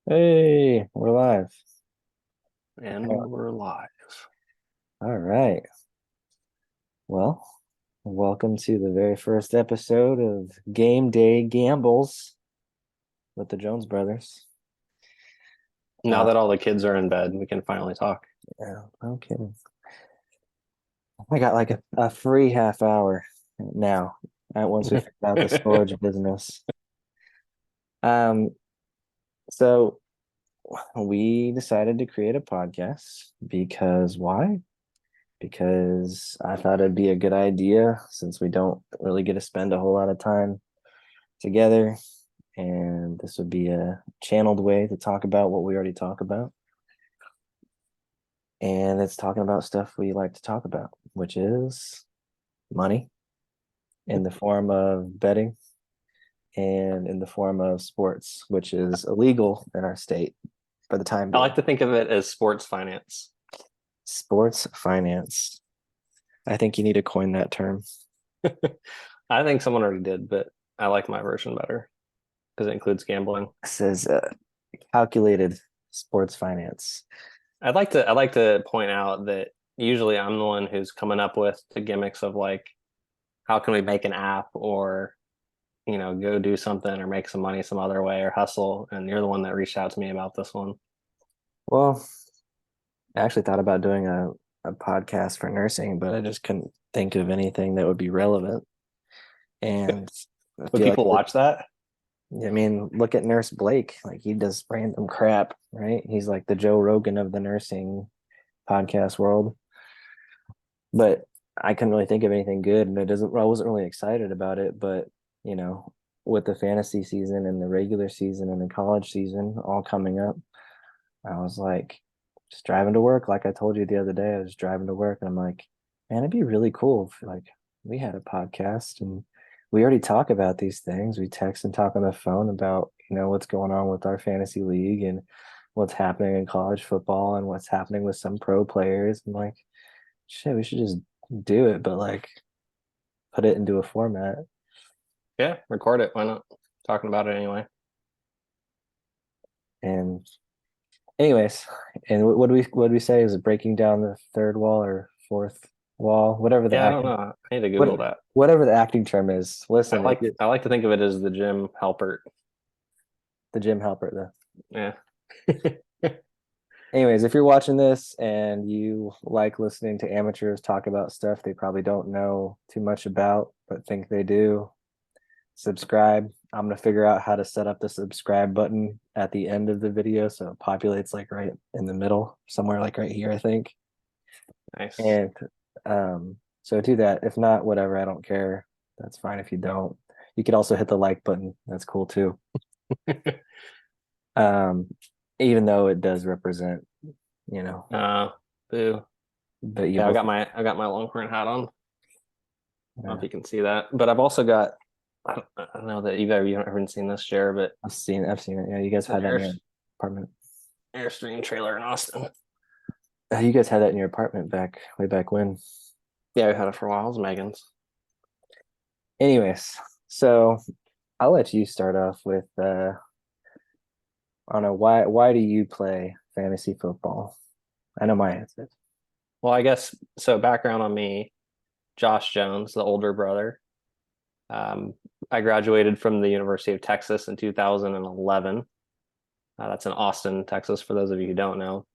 Hey, we're live. And Yeah. we're live. All right. Well, welcome to the very first episode of Game Day Gambles with the Jones Brothers. Now Uh, that all the kids are in bed, we can finally talk. yeah, no kidding. I got like a free half hour now, once we figure out the storage business. Um, so we decided to create a podcast because why? Because I thought it'd be a good idea since we don't really get to spend a whole lot of time together. And this would be a channeled way to talk about what we already talk about. And it's talking about stuff we like to talk about, which is money in the form of betting and in the form of sports, which is illegal in our state for the time I like being. to think of it as sports finance. Sports finance. I think you need to coin that term. I think someone already did, but I like my version better because it includes gambling. It says calculated sports finance. I'd like to point out that usually I'm the one who's coming up with the gimmicks of like how can we make an app or go do something or make some money some other way or hustle, and you're the one that reached out to me about this one. Well, I actually thought about doing a podcast for nursing, but I just couldn't think of anything that would be relevant. And I Would feel like, people watch that? I mean, look at Nurse Blake. Like he does random crap, right? He's like the Joe Rogan of the nursing podcast world. But I couldn't really think of anything good, and it doesn't. I wasn't really excited about it, but you know, with the fantasy season and the regular season and the college season all coming up, I was like, just driving to work. Like I told you the other day, I was driving to work, and I'm like, man, it'd be really cool if like we had a podcast and we already talk about these things. We text and talk on the phone about what's going on with our fantasy league and what's happening in college football and what's happening with some pro players. And like, shit, we should just do it, but like put it into a format. Yeah, record it. Why not? Talking about it anyway. And anyways, and what do we say? Is it breaking down the third wall or fourth wall? Whatever the Yeah, I don't acting know. I need to Google what that. whatever the acting term is. I Listen, if like you're I like to think of it as the Jim Halpert. the gym helper, the Yeah. anyways, if you're watching this and you like listening to amateurs talk about stuff they probably don't know too much about, but think they do, subscribe. I'm gonna figure out how to set up the subscribe button at the end of the video so it populates like right in the middle, somewhere like right here, I think. Nice. And so do that. If not, whatever, I don't care. That's fine if you don't. You could also hit the like button. That's cool too. Um, even though it does represent, you know, Uh, Boo. the Yeah, evil. I got my Longhorn hat on. I don't know if Yeah, you can see that, but I've also got. I don't know that you haven't seen this, Jared, but I've seen it. Yeah, you guys it's an had that in your apartment. Airstream trailer in Austin. You guys had that in your apartment back way back when. Yeah, we had it for a while. It was Megan's. Anyways, so I'll let you start off with on a why do you play fantasy football? I know my answer. Well, I guess so. Background on me: Josh Jones, the older brother. Um, I graduated from the University of Texas in 2011. That's in Austin, Texas, for those of you who don't know.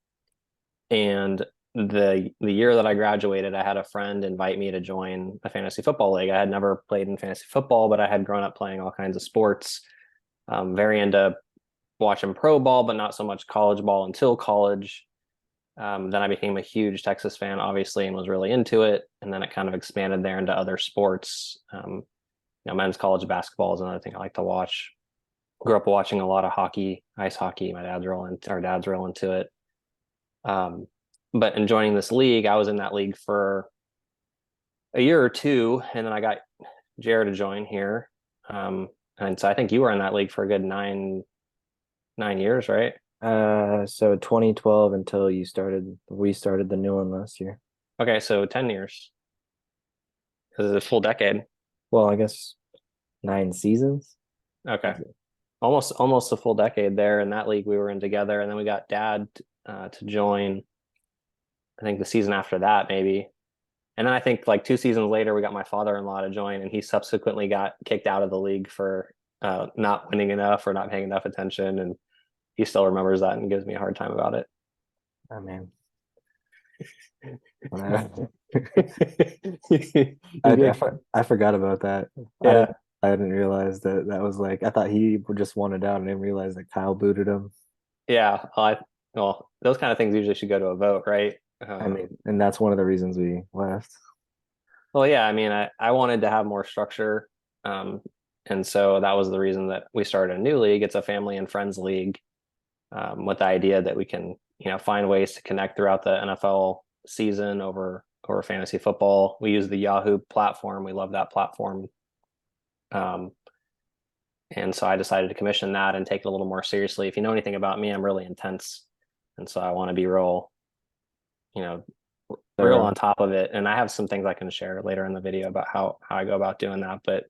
And the year that I graduated, I had a friend invite me to join a fantasy football league. I had never played in fantasy football, but I had grown up playing all kinds of sports. Very into watching pro ball, but not so much college ball until college. Then I became a huge Texas fan, obviously, and was really into it. And then it kind of expanded there into other sports. Men's college basketball is another thing I like to watch. Grew up watching a lot of hockey, ice hockey. Our dad's real into it. Um, but in joining this league, I was in that league for a year or two, and then I got Jared to join here. And so I think you were in that league for a good nine years, right? So 2012 until we started the new one last year. Okay, so 10 years because it's a full decade. Well, I guess 9 seasons. Okay, almost a full decade there in that league we were in together, and then we got dad to join. I think the season after that maybe, and then I think like 2 seasons later we got my father-in-law to join, and he subsequently got kicked out of the league for not winning enough or not paying enough attention, and he still remembers that and gives me a hard time about it. I mean, I forgot about that. Yeah, I didn't realize that that was like, I thought he just wanted out and didn't realize that Kyle booted him. yeah. Well, those kind of things usually should go to a vote, right? I mean, and that's one of the reasons we left. Well, yeah, I mean, I wanted to have more structure. Um, and so that was the reason that we started a new league. It's a family and friends league, with the idea that we can, find ways to connect throughout the NFL season over fantasy football. We use the Yahoo platform. We love that platform. Um, and so I decided to commission that and take it a little more seriously. If you know anything about me, I'm really intense. And so I want to be you know, real So, on top of it. And I have some things I can share later in the video about how I go about doing that. But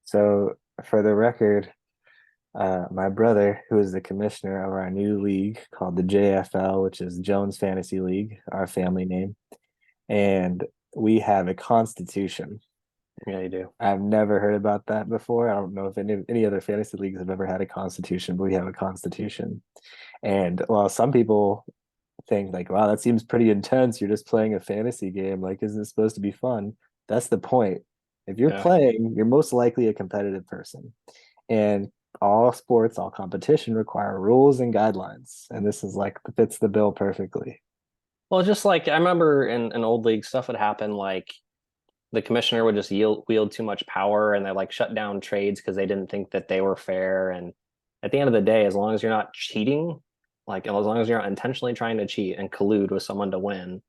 so for the record, my brother, who is the commissioner of our new league called the JFL, which is Jones Fantasy League, our family name, and we have a constitution. yeah, you do. I've never heard about that before. I don't know if any other fantasy leagues have ever had a constitution, but we have a constitution. And while some people think like, wow, that seems pretty intense. You're just playing a fantasy game. Like, isn't it supposed to be fun? That's the point. If you're Yeah. playing, you're most likely a competitive person. And all sports, all competition require rules and guidelines. And this is like fits the bill perfectly. Well, just like I remember in old league stuff would happen, like the commissioner would just wield too much power and they like shut down trades because they didn't think that they were fair. And at the end of the day, as long as you're not cheating, like as long as you're not intentionally trying to cheat and collude with someone to win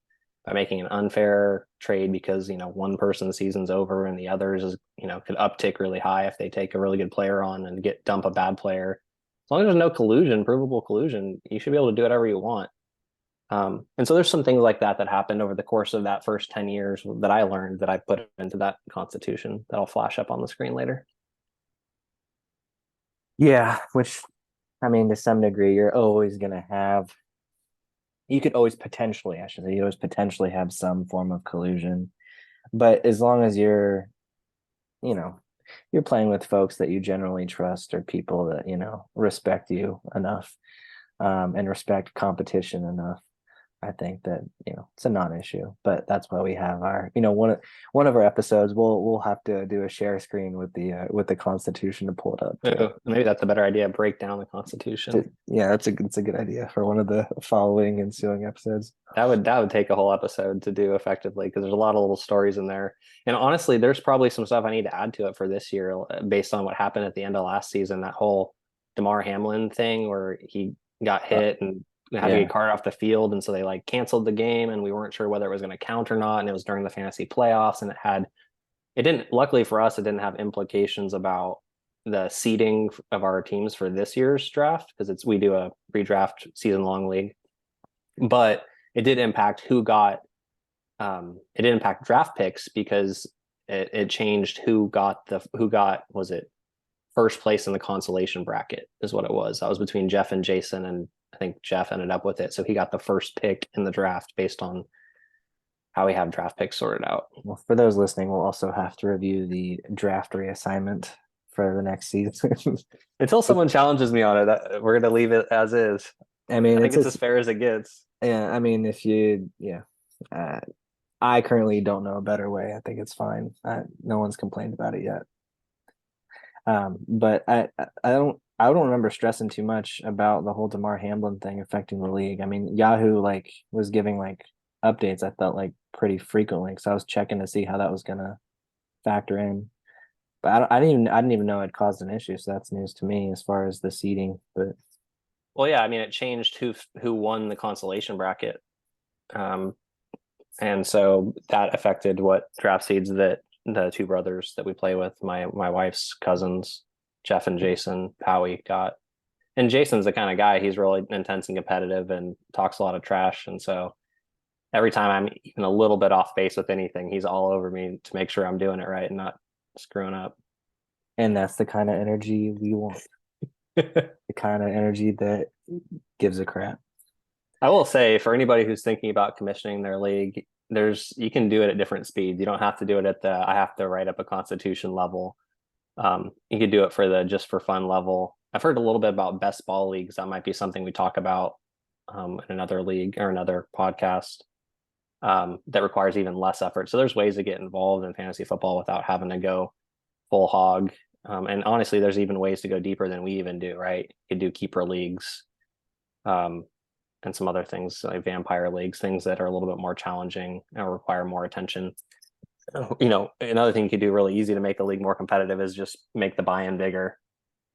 by making an unfair trade because one person's season's over and the others is could uptick really high if they take a really good player on and get dump a bad player. As long as there's no collusion, provable collusion, you should be able to do whatever you want. And so there's some things like that that happened over the course of that first 10 years that I learned that I put into that constitution that'll flash up on the screen later. Yeah, which I mean, to some degree, you're always gonna have. You could always potentially, I should say, you always potentially have some form of collusion, but as long as you know, you're playing with folks that you generally trust or people that respect you enough, and respect competition enough. I think that it's a non-issue, but that's why we have our one of our episodes. We'll have to do a share screen with the Constitution to pull it up. Ooh, maybe that's a better idea. Break down the Constitution. Yeah, that's a good idea for one of the following ensuing episodes. That would take a whole episode to do effectively because there's a lot of little stories in there. And honestly, there's probably some stuff I need to add to it for this year based on what happened at the end of last season. That whole Damar Hamlin thing where he got hit and had to Yeah, get carted off the field, and so they like canceled the game, and we weren't sure whether it was going to count or not. And it was during the fantasy playoffs, and it didn't. Luckily for us, it didn't have implications about the seeding of our teams for this year's draft because we do a redraft season long league, but it did impact it did impact draft picks because it changed who got was it first place in the consolation bracket is what it was. That was between Jeff and Jason, and I think Jeff ended up with it. So he got the first pick in the draft based on how we have draft picks sorted out. well, for those listening, we'll also have to review the draft reassignment for the next season. Until someone challenges me on it, we're going to leave it as is. I mean, I think it's as fair as it gets. yeah. I mean, if you yeah, uh, I currently don't know a better way. I think it's fine. No one's complained about it yet. But I don't remember stressing too much about the whole Damar Hamlin thing affecting the league. I mean, Yahoo like was giving like updates. I felt like pretty frequently because I was checking to see how that was gonna factor in. But I didn't even know it caused an issue. So that's news to me as far as the seeding. But Well, yeah, I mean, it changed who won the consolation bracket, um, and so that affected what draft seeds that the two brothers that we play with, my wife's cousins, Jeff and Jason Powie got. And Jason's the kind of guy, he's really intense and competitive and talks a lot of trash. And so every time I'm even a little bit off base with anything, he's all over me to make sure I'm doing it right and not screwing up. and that's the kind of energy we want. the kind of energy that gives a crap. I will say for anybody who's thinking about commissioning their league, you can do it at different speeds. You don't have to do it at the I have to write up a constitution level. You could do it for the just for fun level. I've heard a little bit about best ball leagues. That might be something we talk about in another league or another podcast that requires even less effort. So there's ways to get involved in fantasy football without having to go full hog. And honestly, there's even ways to go deeper than we even do, right? You could do keeper leagues um, and some other things like vampire leagues, things that are a little bit more challenging and require more attention. Another thing you could do really easy to make a league more competitive is just make the buy-in bigger.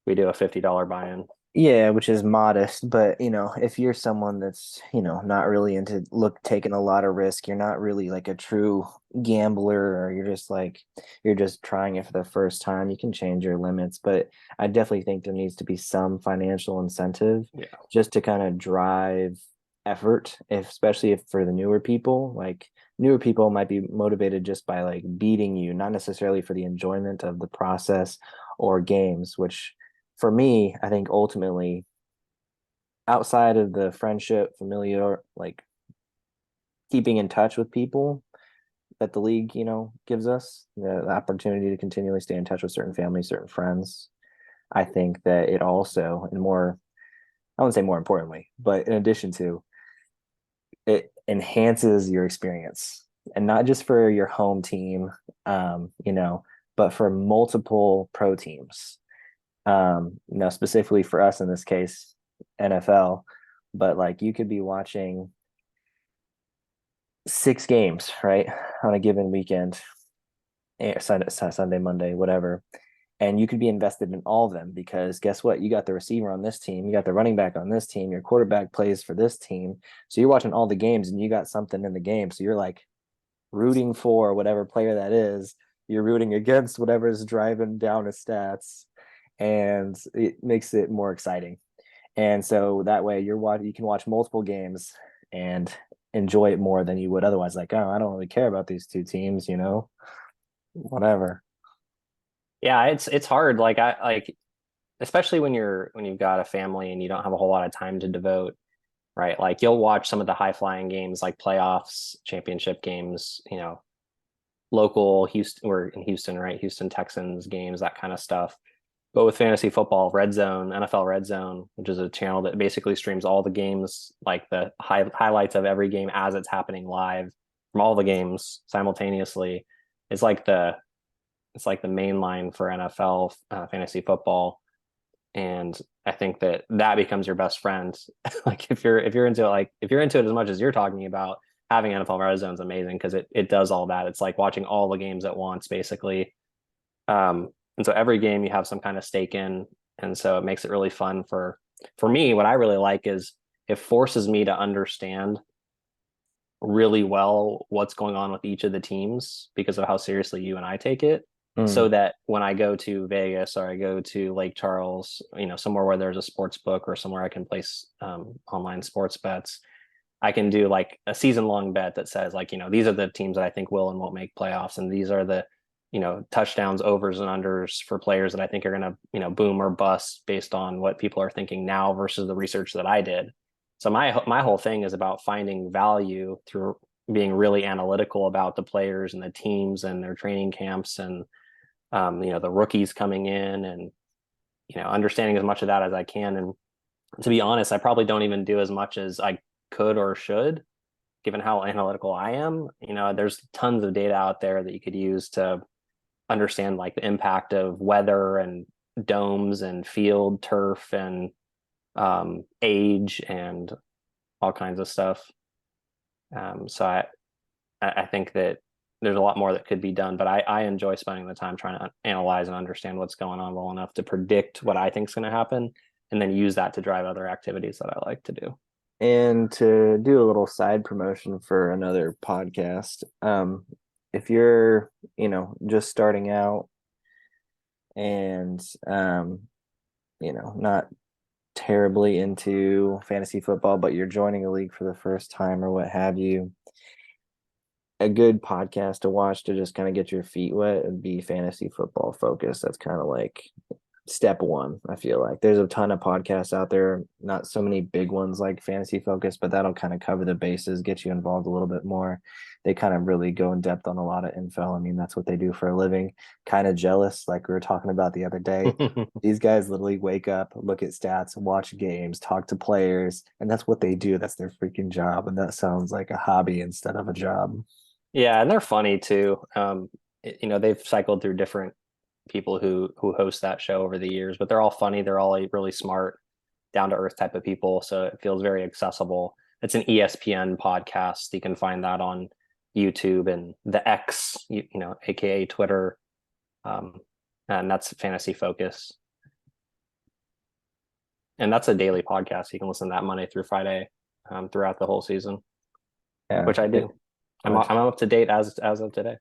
We do a $50 buy-in. Yeah, which is modest, but if you're someone that's, not really into taking a lot of risk, you're not really like a true gambler, or you're just trying it for the first time, you can change your limits. But I definitely think there needs to be some financial incentive Yeah. just to kind of drive effort, especially if for the newer people, like newer people might be motivated just by like beating you, not necessarily for the enjoyment of the process or games, which for me, I think ultimately, outside of the friendship, familiar, like keeping in touch with people that the league, gives us the opportunity to continually stay in touch with certain families, certain friends. I think that it also, and more, I wouldn't say more importantly, but in addition to, it enhances your experience, and not just for your home team, but for multiple pro teams. Specifically for us in this case, NFL, but like you could be watching 6 games, right, on a given weekend, Sunday, Monday, whatever. And you could be invested in all of them because guess what? You got the receiver on this team, you got the running back on this team, your quarterback plays for this team. So you're watching all the games and you got something in the game. So you're like rooting for whatever player that is. You're rooting against whatever is driving down his stats. And it makes it more exciting. And so that way you can watch multiple games and enjoy it more than you would otherwise. Like, oh, I don't really care about these two teams, whatever. Yeah, it's hard. Like especially when you've got a family and you don't have a whole lot of time to devote, right? Like you'll watch some of the high flying games like playoffs, championship games, local Houston, we're in Houston, right? Houston Texans games, that kind of stuff. But with fantasy football, Red Zone, NFL Red Zone, which is a channel that basically streams all the games, like the highlights of every game as it's happening live from all the games simultaneously. It's like the it's like the main line for NFL fantasy football, and I think that becomes your best friend. Like if you're into it, like if you're into it as much as you're talking about, having NFL Red Zone is amazing because it does all that. It's like watching all the games at once, basically. And so every game you have some kind of stake in, and so it makes it really fun for me. What I really like is it forces me to understand really well what's going on with each of the teams because of how seriously you and I take it. Mm. So that when I go to Vegas or I go to Lake Charles, somewhere where there's a sports book or somewhere I can place online sports bets, I can do like a season long bet that says like, these are the teams that I think will and won't make playoffs. And these are the, touchdowns, overs and unders for players that I think are going to, boom or bust based on what people are thinking now versus the research that I did. So my whole thing is about finding value through being really analytical about the players and the teams and their training camps and, the rookies coming in and, understanding as much of that as I can. And to be honest, I probably don't even do as much as I could or should, given how analytical I am. There's tons of data out there that you could use to understand like the impact of weather and domes and field turf and age and all kinds of stuff. So I think that there's a lot more that could be done, but I enjoy spending the time trying to analyze and understand what's going on well enough to predict what I think is going to happen and then use that to drive other activities that I like to do. And to do a little side promotion for another podcast, if you're, just starting out and, not terribly into fantasy football, but you're joining a league for the first time or what have you, a good podcast to watch to just kind of get your feet wet would be Fantasy Football Focus. That's kind of like step one. I feel like there's a ton of podcasts out there, not so many big ones like Fantasy Focus, but that'll kind of cover the bases, get you involved a little bit more. They kind of really go in depth on a lot of info. I mean, that's what they do for a living. Kind of jealous, like we were talking about the other day. These guys literally wake up, look at stats, watch games, talk to players, and that's what they do. That's their freaking job. And that sounds like a hobby instead of a job. Yeah, and they're funny too. They've cycled through different people who host that show over the years, but they're all funny. They're all really smart, down to earth type of people. So it feels very accessible. It's an ESPN podcast. You can find that on YouTube and the X, aka Twitter. And that's Fantasy Focus. And that's a daily podcast. You can listen to that Monday through Friday throughout the whole season, Yeah, which I do. I'm up to date as of today.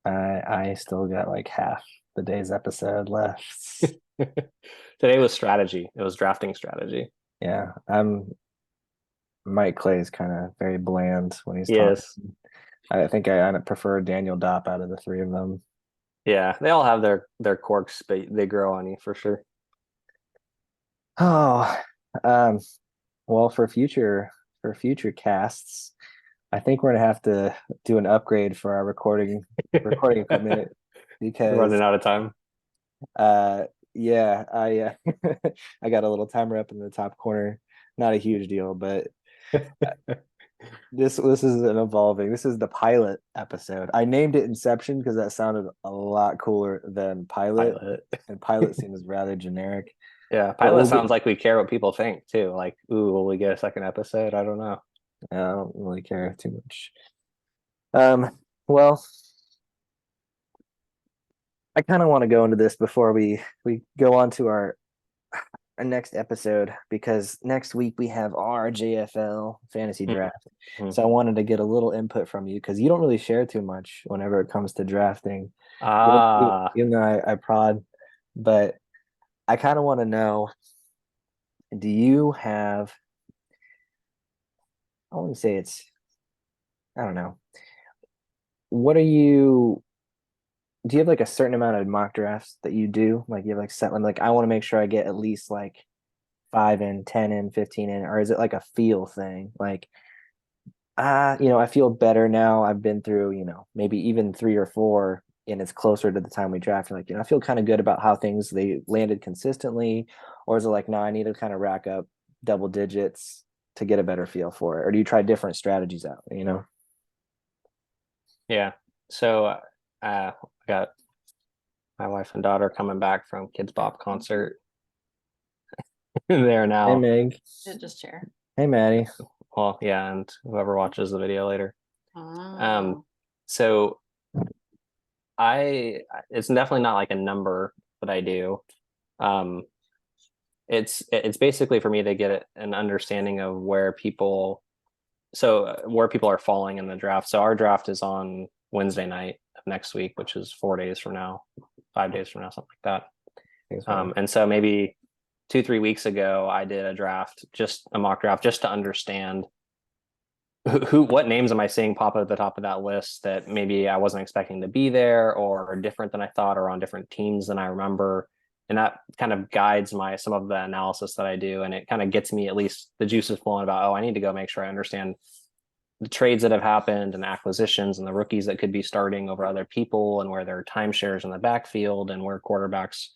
I still got like half the day's episode left. Today was strategy. It was drafting strategy. Yeah, I'm Mike Clay's kind of very bland when he's talking. Yes. I think I prefer Daniel Dopp out of the three of them. Yeah, they all have their quirks, but they grow on you for sure. Oh, um, well, for future casts, I think we're gonna have to do an upgrade for our recording equipment because Running out of time. uh yeah, I got a little timer up in the top corner. Not a huge deal, but this is an evolving. This is the pilot episode. I named it Inception because that sounded a lot cooler than pilot, Pilot. and pilot seems rather generic. Yeah, But pilot sounds like we care what people think too. Like, ooh, will we get a second episode? I don't know. I don't really care too much. Well, I kind of want to go into this before we go on to our next episode because next week we have our JFL fantasy draft. Mm-hmm. So I wanted to get a little input from you because you don't really share too much whenever it comes to drafting. Ah, Even though I prod, but I kind of want to know, do you have, I wouldn't say it's, I don't know. What are you, do you have like a certain amount of mock drafts that you do? Like you have like set one, like I want to make sure I get at least like 5 in, 10 in, 15 in, or is it like a feel thing? Like, I feel better now. I've been through, maybe even 3 or 4, and it's closer to the time we draft. Like, I feel kind of good about how things they landed consistently, or is it like, no, I need to kind of rack up double digits to get a better feel for it, or do you try different strategies out? yeah. So, I got my wife and daughter coming back from Kids Bop concert. There Hey now. Meg. Just share. Hey Maddie. Well, yeah, and whoever watches the video later. Oh. So it's definitely not like a number that I do. Um, it's basically for me to get an understanding of where people are falling in the draft. So our draft is on Wednesday night of next week, which is 4 days from now, 5 days from now, something like that. And so maybe 2-3 weeks ago, I did a mock draft, just to understand what names am I seeing pop up at the top of that list that maybe I wasn't expecting to be there, or different than I thought, or on different teams than I remember. And that kind of guides some of the analysis that I do. And it kind of gets me at least the juices flowing about, I need to go make sure I understand the trades that have happened and acquisitions and the rookies that could be starting over other people, and where there are timeshares in the backfield, and where quarterbacks,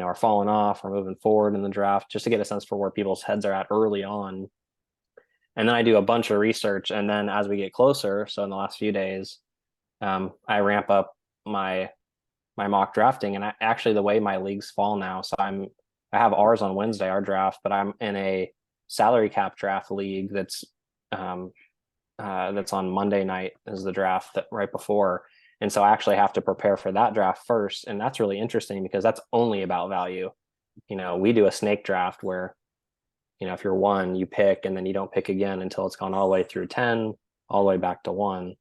are falling off or moving forward in the draft, just to get a sense for where people's heads are at early on. And then I do a bunch of research. And then as we get closer, so in the last few days, I ramp up my mock drafting. And actually, the way my leagues fall now, so I have ours on Wednesday, our draft, but I'm in a salary cap draft league that's on Monday night is the draft that right before. And so I actually have to prepare for that draft first. And that's really interesting because that's only about value. We do a snake draft where, if you're 1, you pick, and then you don't pick again until it's gone all the way through 10, all the way back to 1.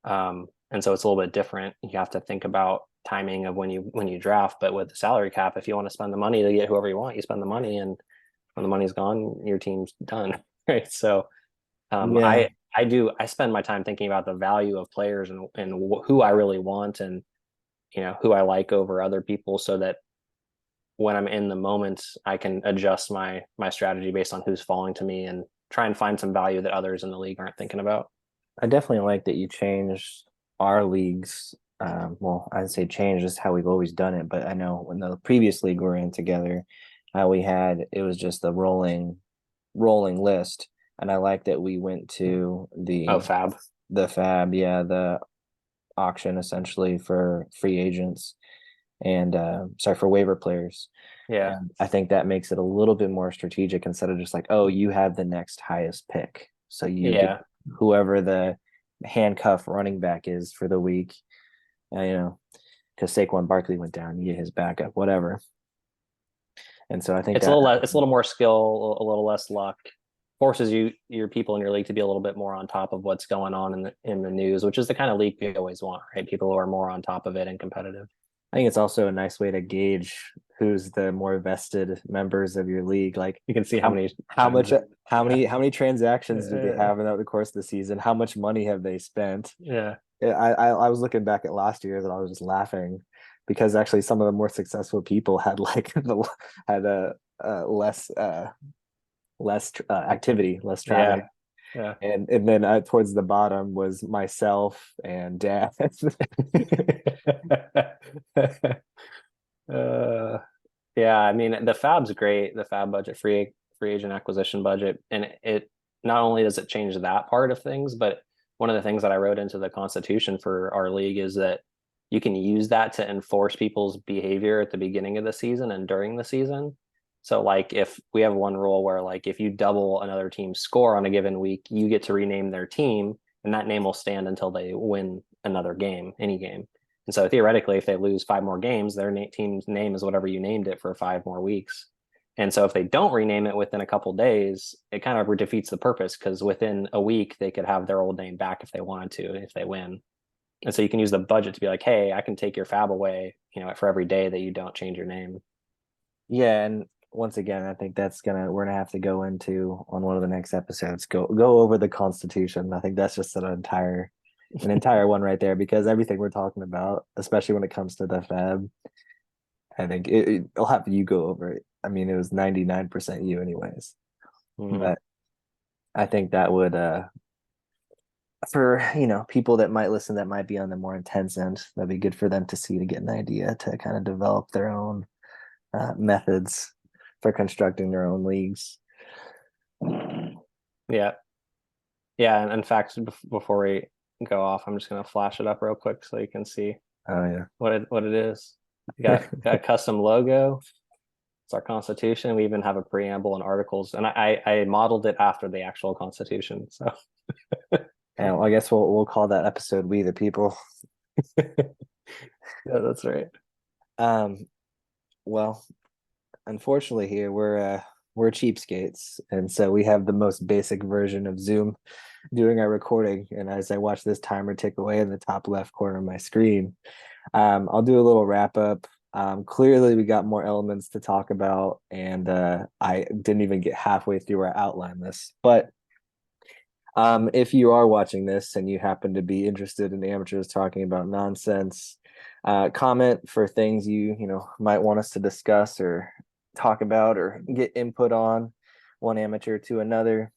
And so it's a little bit different. You have to think about timing of when you draft. But with the salary cap, if you want to spend the money to get whoever you want, you spend the money, and when the money's gone, your team's done. Right. So Yeah. I spend my time thinking about the value of players and who I really want, and who I like over other people, so that when I'm in the moment, I can adjust my strategy based on who's falling to me and try and find some value that others in the league aren't thinking about. I definitely like that you changed our leagues. Well, I'd say change is how we've always done it, but I know when the previous league we're in together, how we had it was just a rolling list, and I like that we went to Fab. the fab, yeah, the auction essentially for free agents and sorry for waiver players. Yeah. And I think that makes it a little bit more strategic instead of just like, oh, you have the next highest pick, so you Yeah. get whoever the handcuff running back is for the week. You know, because Saquon Barkley went down, you get his backup, whatever. And so I think It's a that little less, it's a little more skill, a little less luck. Forces your people in your league to be a little bit more on top of what's going on in the news, which is the kind of league we always want, right? People who are more on top of it and competitive. I think it's also a nice way to gauge who's the more vested members of your league. Like You can see how many how many transactions do they have in the course of the season? How much money have they spent? Yeah. I was looking back at last year's and I was just laughing because actually some of the more successful people had like had less activity, less traffic. Yeah. And then towards the bottom was myself and Dad. Yeah, I mean the Fab's great, the Fab budget, free agent acquisition budget, and it not only does it change that part of things, but one of the things that I wrote into the Constitution for our league is that you can use that to enforce people's behavior at the beginning of the season and during the season. So like if we have one rule where like if you double another team's score on a given week, you get to rename their team, and that name will stand until they win another game, any game. And so theoretically, if they lose 5 more games, their team's name is whatever you named it for 5 more weeks. And so if they don't rename it within a couple days, it kind of defeats the purpose because within a week they could have their old name back if they wanted to, if they win. And so you can use the budget to be like, hey, I can take your fab away, for every day that you don't change your name. Yeah, and once again, I think we're gonna have to go into on one of the next episodes, go over the Constitution. I think that's just an entire one right there because everything we're talking about, especially when it comes to the fab, I think it'll have you go over it. I mean, it was 99% you anyways. But I think that would for people that might listen that might be on the more intense end, that'd be good for them to see to get an idea to kind of develop their own methods for constructing their own leagues. Yeah. And in fact, before we go off, I'm just going to flash it up real quick so you can see what it is. We got a custom logo. It's our Constitution. We even have a preamble and articles, and I modeled it after the actual Constitution. So, and I guess we'll call that episode "We the People." Yeah, that's right. Well, unfortunately, here we're cheapskates, and so we have the most basic version of Zoom doing our recording. And as I watch this timer tick away in the top left corner of my screen, I'll do a little wrap up. Clearly, we got more elements to talk about, and I didn't even get halfway through our outline list. But if you are watching this and you happen to be interested in amateurs talking about nonsense, comment for things you might want us to discuss or talk about or get input on, one amateur to another.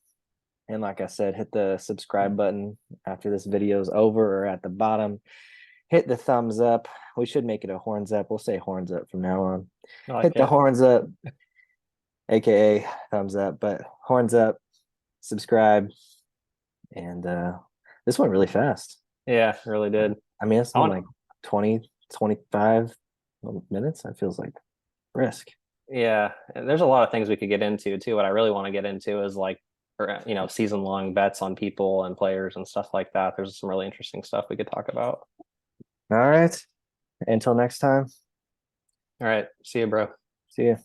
And like I said, hit the subscribe button after this video is over, or at the bottom. Hit the thumbs up. We should make it a horns up. We'll say horns up from now on. Hit the horns up, aka thumbs up, but horns up, subscribe. And this went really fast. Yeah, it really did. I mean, it's been like 20, 25 minutes. That feels like risk. Yeah, and there's a lot of things we could get into too. What I really want to get into is like, season-long bets on people and players and stuff like that. There's some really interesting stuff we could talk about. All right. Until next time. All right. See you, bro. See you.